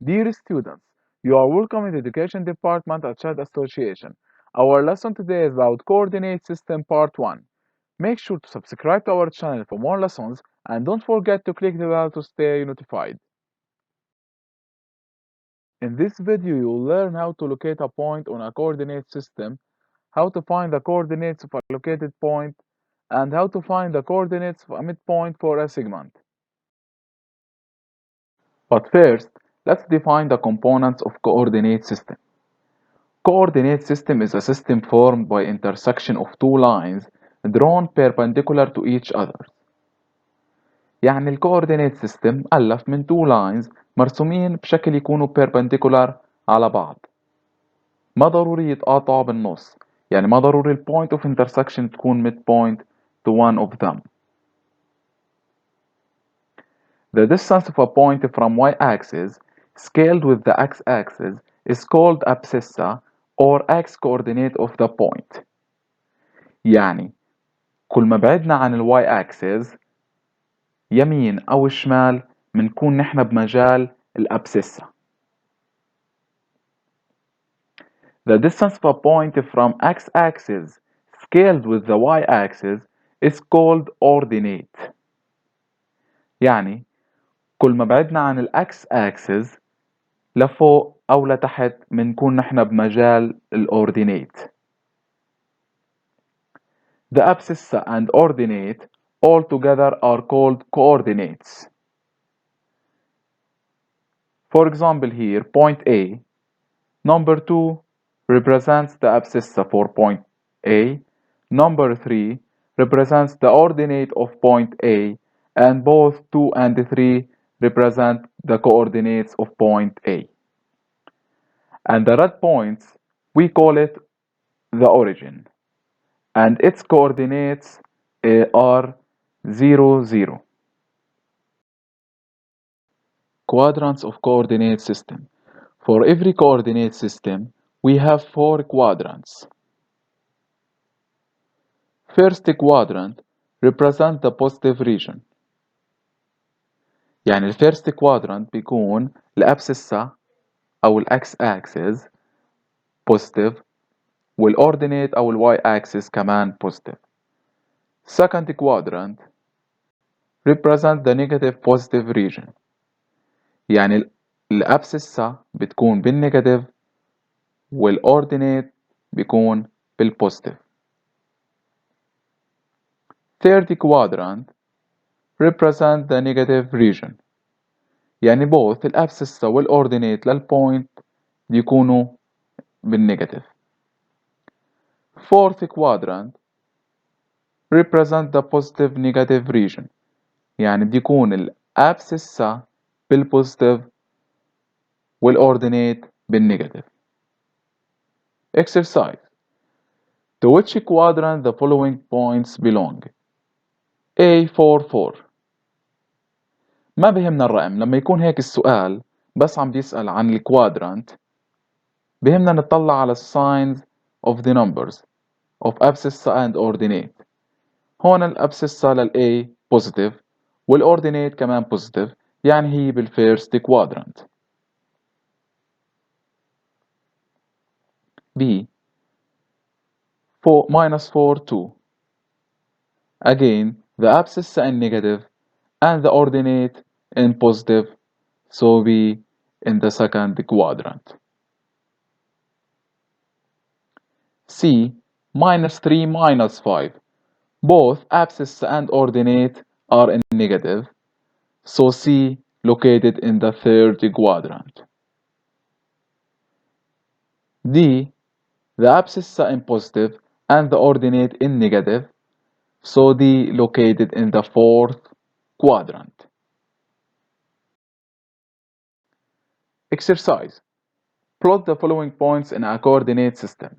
Dear students, you are welcome in the Education Department at SHAHD Association. Our lesson today is about Coordinate System Part 1. Make sure to subscribe to our channel for more lessons and don't forget to click the bell to stay notified. In this video, you will learn how to locate a point on a coordinate system, how to find the coordinates of a located point, and how to find the coordinates of a midpoint for a segment. But first, let's define the components of coordinate system. Coordinate system is a system formed by intersection of two lines drawn perpendicular to each other. يعني ال coordinate system مؤلف من two lines مرسومين بشكل يكونوا perpendicular على بعض. ما ضروري يتقاطعوا بالنص، يعني ما ضروري ال point of intersection تكون midpoint to one of them. The distance of a point from y-axis scaled with the x-axis is called abscissa or x-coordinate of the point. يعني كل ما بعدنا عن الواي اكسس يمين او شمال منكون نحن بمجال الابسسة. The distance of a point from x-axis scaled with the y-axis is called ordinate. يعني كل ما بعدنا عن الاكس اكسس لفوق او لتحت منكون نحن بمجال الاوردينيت. The abscissa and ordinate all together are called coordinates. For example here, point A, number 2 represents the abscissa for point A, number 3 represents the ordinate of point A, and both 2 and 3 represent the coordinates of point A. And the red points, we call it the origin, and its coordinates are 0, 0. Quadrants of coordinate system. For every coordinate system, we have 4 quadrants. First quadrant represent the positive region. يعني ال first quadrant بيكون الأبسسة أو ال x axis positive والordinate أو ال y axis كمان positive. Second quadrant represent the negative positive region. يعني الأبسسة بتكون بالنيجاتيف والordinate بيكون بالpositive. Third quadrant represent the negative region. يعني both الأبسسة والordinate للpoint بيكونوا بالنيجاتيف. Fourth quadrant represent the positive negative region. يعني بيكون الأبسسة بالpositive والordinate بالنيجاتيف. Exercise. To which quadrant the following points belong? A 4 4. ما بهمنا الرقم لما يكون هيك السؤال بس عم بيسأل عن الكوادرانت بهمنا نطلع على signs of the numbers of abscissa and ordinate. هون الابسسة لل A positive والordinate كمان positive يعني هي بالفيرست quadrant. B -4 2. Again the abscissa in negative and the ordinate in positive, so be in the second quadrant. C -3 -5. Both abscissa and ordinate are in negative, so C located in the third quadrant. D, the abscissa in positive and the ordinate in negative, so D located in the fourth quadrant. Exercise. Plot the following points in a coordinate system.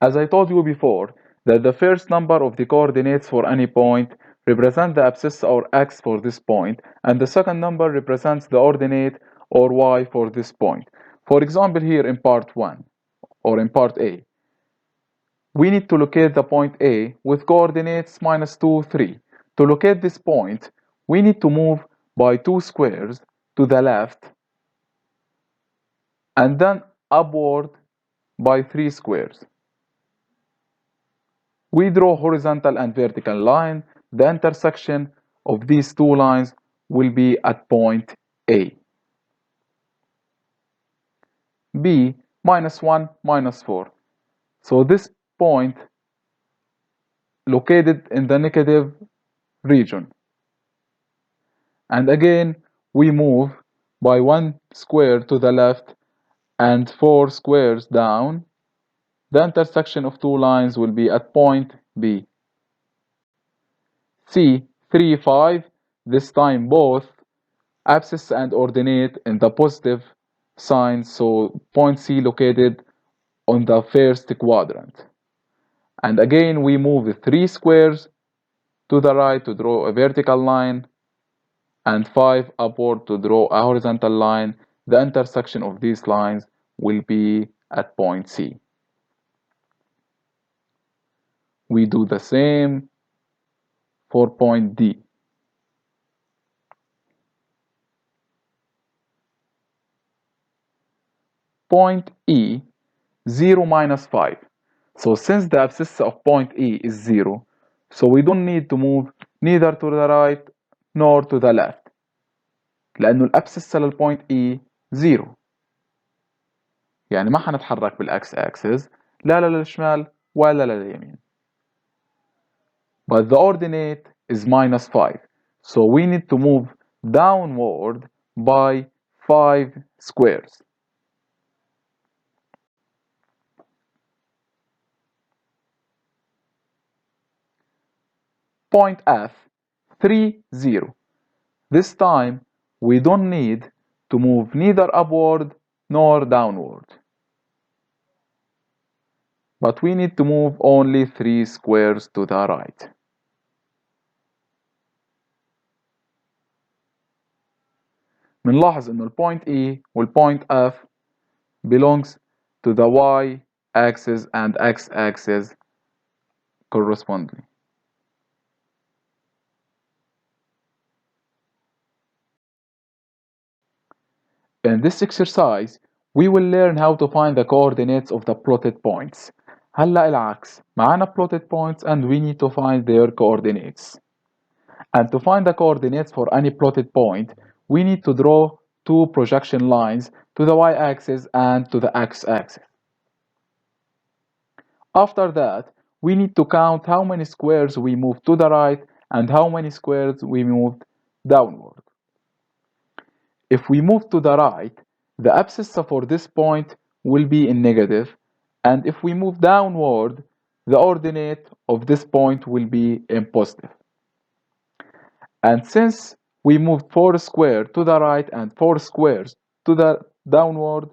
As I told you before, that the first number of the coordinates for any point represent the abscissa or x for this point, and the second number represents the ordinate or y for this point. For example, here in part 1 or in part A, we need to locate the point A with coordinates -2, 3. To locate this point, we need to move by 2 squares to the left and then upward by 3 squares. We draw horizontal and vertical line. The intersection of these two lines will be at point A. B -1 -4. So this point located in the negative region. And again, we move by 1 square to the left and 4 squares down. The intersection of two lines will be at point B. C 3 5. This time both abscissa and ordinate in the positive sign, so point C located on the first quadrant. And again, we move 3 squares to the right to draw a vertical line, and 5 upward to draw a horizontal line. The intersection of these lines will be at point C. We do the same for point D. Point E, 0 -5. So since the abscissa of point E is 0, so we don't need to move neither to the right nor to the left. لأنه الأبسسة للبوينت E 0. يعني ما حنتحرك بالأكس أكسس لا للشمال ولا لليمين. But the ordinate is -5. So we need to move downward by 5 squares. Point F, 3 0. This time we don't need to move neither upward nor downward, but we need to move only 3 squares to the right. بنلاحظ إنه البوينت E والبوينت F belongs to the Y axis and X axis correspondingly. In this exercise, we will learn how to find the coordinates of the plotted points. هلا العكس، معانا plotted points and we need to find their coordinates. And to find the coordinates for any plotted point, we need to draw two projection lines to the y-axis and to the x-axis. After that, we need to count how many squares we moved to the right and how many squares we moved downward. If we move to the right, the abscissa for this point will be in negative, and if we move downward, the ordinate of this point will be in positive. And since we moved 4 squares to the right and 4 squares to the downward,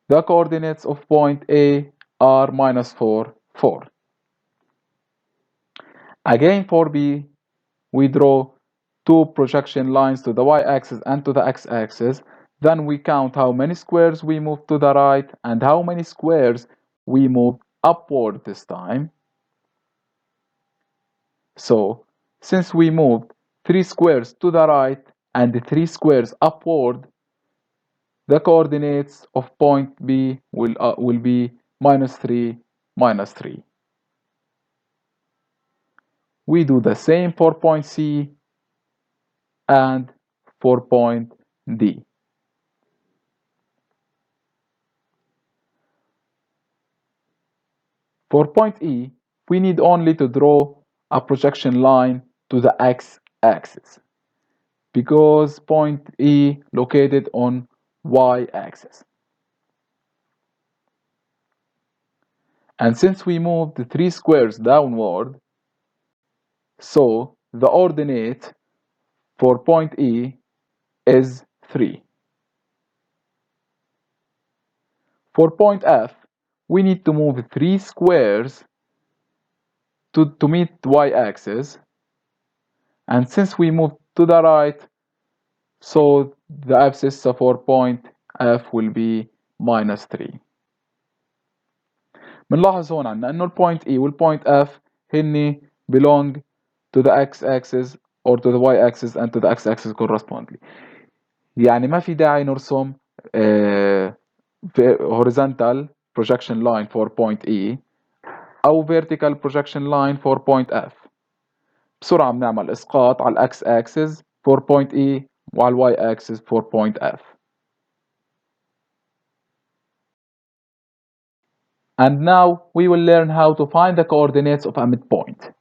the coordinates of point A are -4, 4. Again for B, we draw two projection lines to the y-axis and to the x-axis. Then we count how many squares we moved to the right and how many squares we moved upward this time. So, since we moved 3 squares to the right and 3 squares upward, the coordinates of point B will be -3, -3. We do the same for point C and for point D. For point E, we need only to draw a projection line to the x-axis because point E located on y-axis. And since we moved the 3 squares downward, so the ordinate for point E is 3. For point F, we need to move 3 squares to meet the y-axis, and since we moved to the right, so the abscissa for point F will be -3. بنلاحظ هون عنا انه البوينت E والبوينت F هني belong to the x-axis or to the y-axis and to the x-axis correspondingly. يعني ما في داعي نرسم horizontal projection line for point E أو vertical projection line for point F. بسرعة بنعمل إسقاط على الأكس axis for point E وعلى الواي axis for point F. And now we will learn how to find the coordinates of a midpoint.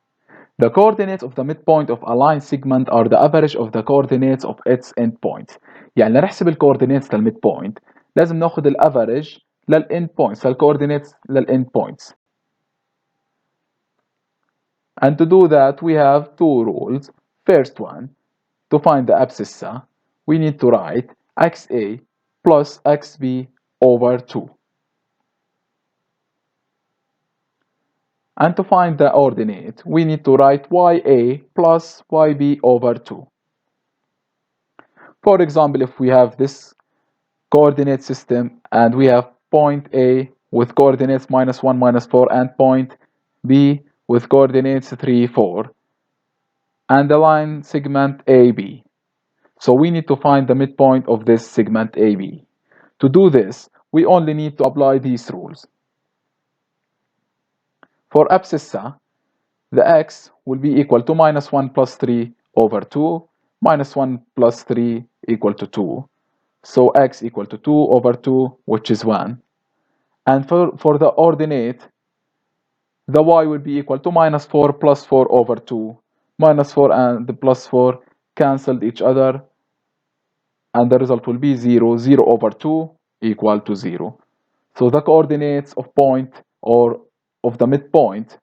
The coordinates of the midpoint of a line segment are the average of the coordinates of its endpoints. يعني لنحسب الكوردينيتس للميدبوينت لازم ناخد الافريج للإند بوينتس للكوردينيتس للإند بوينتس. And to do that we have two rules. First one, to find the abscissa, we need to write xa plus xb over 2. And to find the ordinate, we need to write ya plus yb over 2. For example, if we have this coordinate system and we have point A with coordinates -1, -4 and point B with coordinates 3, 4 and the line segment AB. So we need to find the midpoint of this segment AB. To do this, we only need to apply these rules. For abscissa, the x will be equal to -1 plus 3 over 2, -1 plus 3 equal to 2. So x equal to 2 over 2, which is 1. And for the ordinate, the y will be equal to -4 plus 4 over 2. -4 and the plus 4 cancelled each other, and the result will be 0. 0 over 2 equal to 0. So the coordinates of point or of the midpoint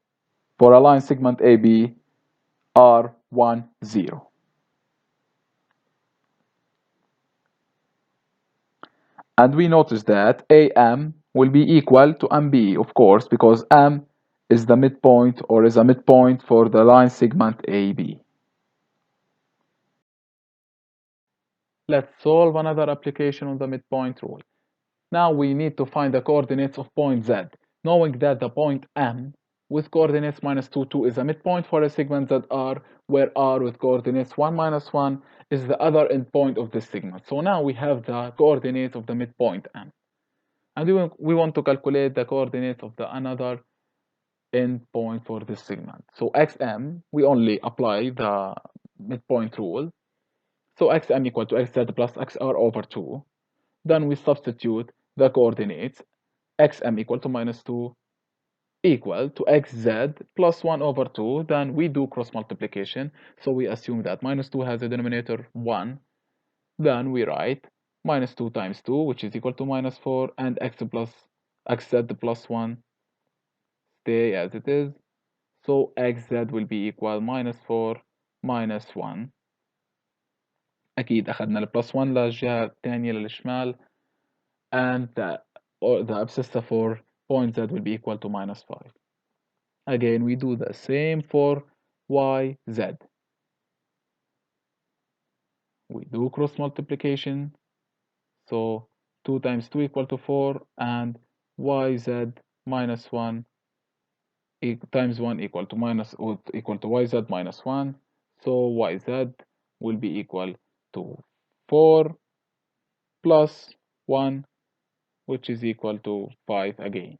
for a line segment AB are 1, 0. And we notice that AM will be equal to MB, of course, because M is the midpoint or is a midpoint for the line segment AB. Let's solve another application on the midpoint rule. Now we need to find the coordinates of point Z, knowing that the point M with coordinates -2, 2 is a midpoint for a segment ZR, where R with coordinates 1, -1 is the other endpoint of this segment. So now we have the coordinates of the midpoint M. And we want to calculate the coordinates of the another endpoint for this segment. So xm, we only apply the midpoint rule. So xm equal to xz plus xr over 2. Then we substitute the coordinates. Xm equal to -2 equal to xz plus 1 over 2. Then we do cross multiplication. So we assume that -2 has a denominator 1. Then we write -2 times 2, which is equal to -4, and xz plus 1 stay as it is. So xz will be equal -4 -1. أكيد أخذنا البلس 1 للجهة الثانية للشمال, and the abscissa for point z will be equal to -5. Again, we do the same for yz. We do cross multiplication. So 2 times 2 equal to 4, and yz minus 1 times 1 equal to yz minus 1. So yz will be equal to 4 plus 1, which is equal to 5 again.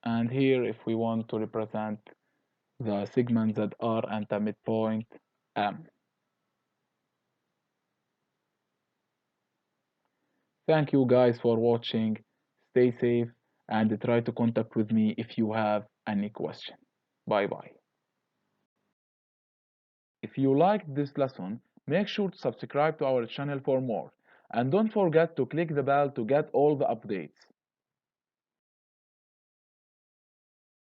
And here, if we want to represent the segment ZR and the midpoint M. Thank you guys for watching. Stay safe and try to contact with me if you have any question. Bye bye. If you liked this lesson, make sure to subscribe to our channel for more. And don't forget to click the bell to get all the updates.